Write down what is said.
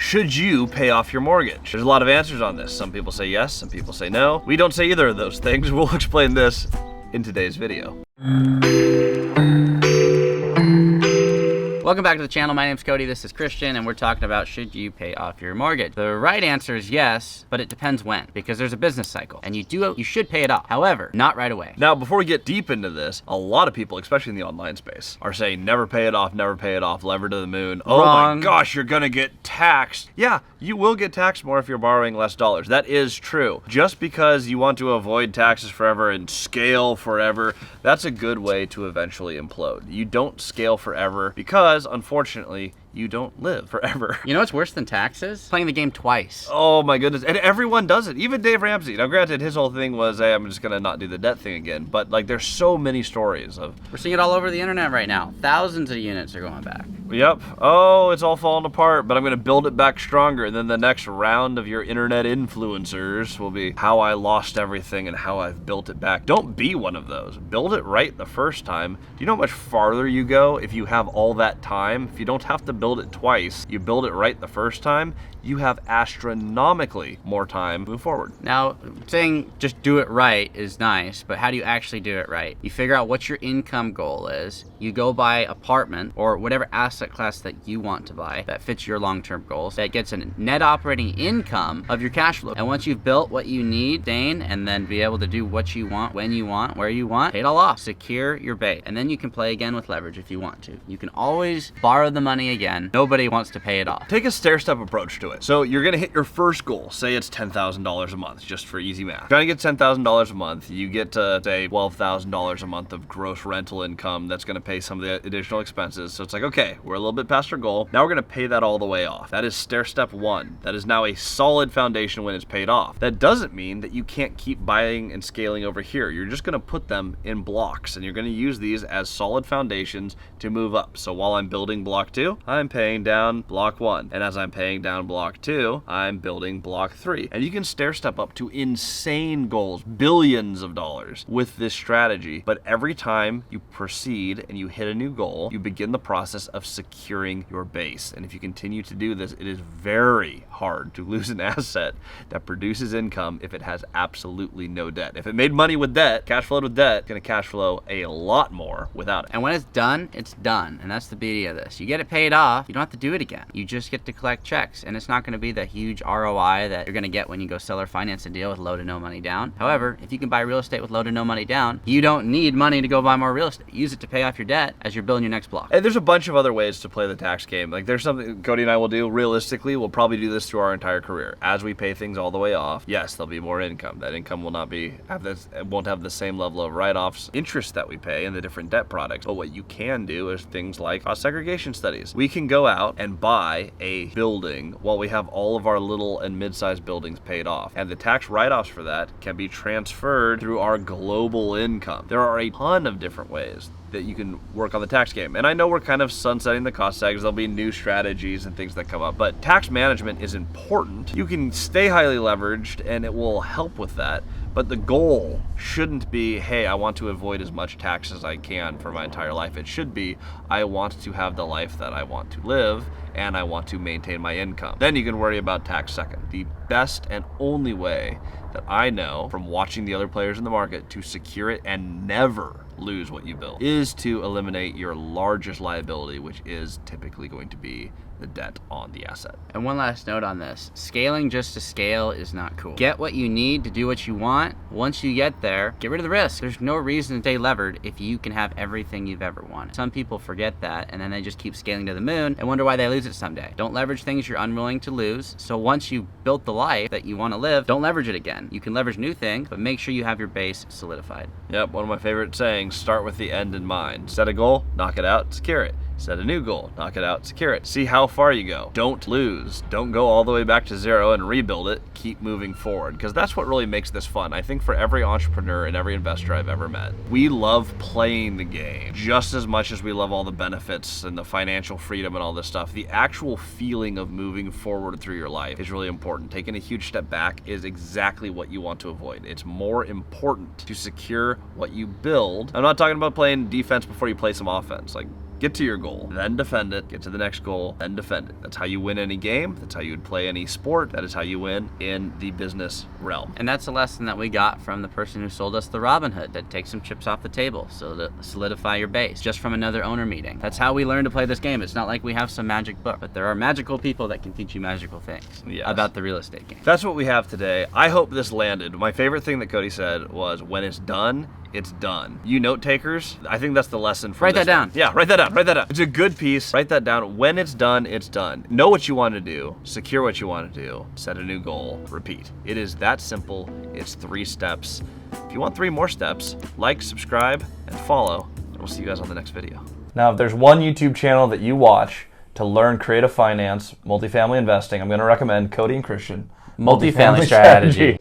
Should you pay off your mortgage? There's a lot of answers on this. Some people say yes, some people say no. We don't say either of those things. We'll explain this in today's video. Welcome back to the channel. My name's Cody, this is Christian, and we're talking about should you pay off your mortgage. The right answer is yes, but it depends when, because there's a business cycle, and you should pay it off. However, not right away. Now, before we get deep into this, a lot of people, especially in the online space, are saying never pay it off, lever to the moon. Oh Wrong. my gosh, you're gonna get taxed. Yeah, you will get taxed more if you're borrowing less dollars. That is true. Just because you want to avoid taxes forever and scale forever, that's a good way to eventually implode. You don't scale forever because, unfortunately, you don't live forever. You know what's worse than taxes? Playing the game twice. Oh my goodness, and everyone does it. Even Dave Ramsey. Now granted, his whole thing was, hey, I'm just gonna not do the debt thing again. But like, there's so many stories of... We're seeing it all over the internet right now. Thousands of units are going back. Yep. Oh, it's all falling apart, but I'm gonna build it back stronger. And then the next round of your internet influencers will be how I lost everything and how I've built it back. Don't be one of those. Build it right the first time. Do you know how much farther you go if you have all that time? If you don't have to build it twice, you build it right the first time, you have astronomically more time to move forward. Now, saying just do it right is nice, but how do you actually do it right? You figure out what your income goal is, you go buy apartment or whatever asset class that you want to buy that fits your long-term goals, that gets a net operating income of your cash flow. And once you've built what you need, sustain, and then be able to do what you want, when you want, where you want, pay it all off, secure your base. And then you can play again with leverage if you want to. You can always borrow the money again. Nobody wants to pay it off. Take a stair-step approach to it. So you're gonna hit your first goal. Say it's $10,000 a month, just for easy math. Trying to get $10,000 a month, you get to say $12,000 a month of gross rental income. That's gonna pay some of the additional expenses. So it's like, okay, we're a little bit past our goal. Now we're gonna pay that all the way off. That is stair-step one. That is now a solid foundation when it's paid off. That doesn't mean that you can't keep buying and scaling over here. You're just gonna put them in blocks, and you're gonna use these as solid foundations to move up. So while I'm building block 2, I'm paying down block 1. And as I'm paying down block 2, I'm building block 3. And you can stair step up to insane goals, billions of dollars with this strategy. But every time you proceed and you hit a new goal, you begin the process of securing your base. And if you continue to do this, it is very hard to lose an asset that produces income if it has absolutely no debt. If it made money with debt, cash flowed with debt, it's gonna cash flow a lot more without it. And when it's done, it's done. And that's the beauty of this. You get it paid off, you don't have to do it again. You just get to collect checks. And it's not gonna be the huge ROI that you're gonna get when you go seller finance a deal with low to no money down. However, if you can buy real estate with low to no money down, you don't need money to go buy more real estate. Use it to pay off your debt as you're building your next block. And there's a bunch of other ways to play the tax game. Like there's something Cody and I will do. Realistically, we'll probably do this through our entire career. As we pay things all the way off, yes, there'll be more income. That income will not be won't have the same level of write-offs, interest that we pay in the different debt products. But what you can do is things like cost segregation studies. We can go out and buy a building while we have all of our little and mid-sized buildings paid off. And the tax write-offs for that can be transferred through our global income. There are a ton of different ways that you can work on the tax game. And I know we're kind of sunsetting the cost segs. There'll be new strategies and things that come up, but tax management is important. You can stay highly leveraged and it will help with that. But the goal shouldn't be, hey, I want to avoid as much tax as I can for my entire life. It should be, I want to have the life that I want to live and I want to maintain my income. Then you can worry about tax second. The best and only way that I know from watching the other players in the market to secure it and never lose what you build is to eliminate your largest liability, which is typically going to be the debt on the asset. And one last note on this. Scaling just to scale is not cool. Get what you need to do what you want. Once you get there, get rid of the risk. There's no reason to stay levered if you can have everything you've ever wanted. Some people forget that and then they just keep scaling to the moon and wonder why they lose it someday. Don't leverage things you're unwilling to lose. So once you've built the life that you want to live, don't leverage it again. You can leverage new things, but make sure you have your base solidified. Yep, one of my favorite sayings, start with the end in mind. Set a goal, knock it out, secure it. Set a new goal, knock it out, secure it. See how far you go. Don't lose. Don't go all the way back to zero and rebuild it. Keep moving forward, because that's what really makes this fun. I think for every entrepreneur and every investor I've ever met, we love playing the game just as much as we love all the benefits and the financial freedom and all this stuff. The actual feeling of moving forward through your life is really important. Taking a huge step back is exactly what you want to avoid. It's more important to secure what you build. I'm not talking about playing defense before you play some offense. Like, Get to your goal, then defend it. Get to the next goal, then defend it. That's how you win any game. That's how you would play any sport. That is how you win in the business realm. And that's a lesson that we got from the person who sold us the Robinhood, that take some chips off the table so to solidify your base, just from another owner meeting. That's how we learn to play this game. It's not like we have some magic book, but there are magical people that can teach you magical things about the real estate game. That's what we have today. I hope this landed. My favorite thing that Cody said was, when it's done, it's done. You note takers, I think that's the lesson from Write that down. Yeah, write that down. Write that down. It's a good piece. Write that down. When it's done, it's done. Know what you want to do. Secure what you want to do. Set a new goal. Repeat. It is that simple. It's 3 steps. If you want 3 more steps, like, subscribe, and follow. And we'll see you guys on the next video. Now, if there's one YouTube channel that you watch to learn creative finance, multifamily investing, I'm going to recommend Cody and Christian. Multifamily strategy.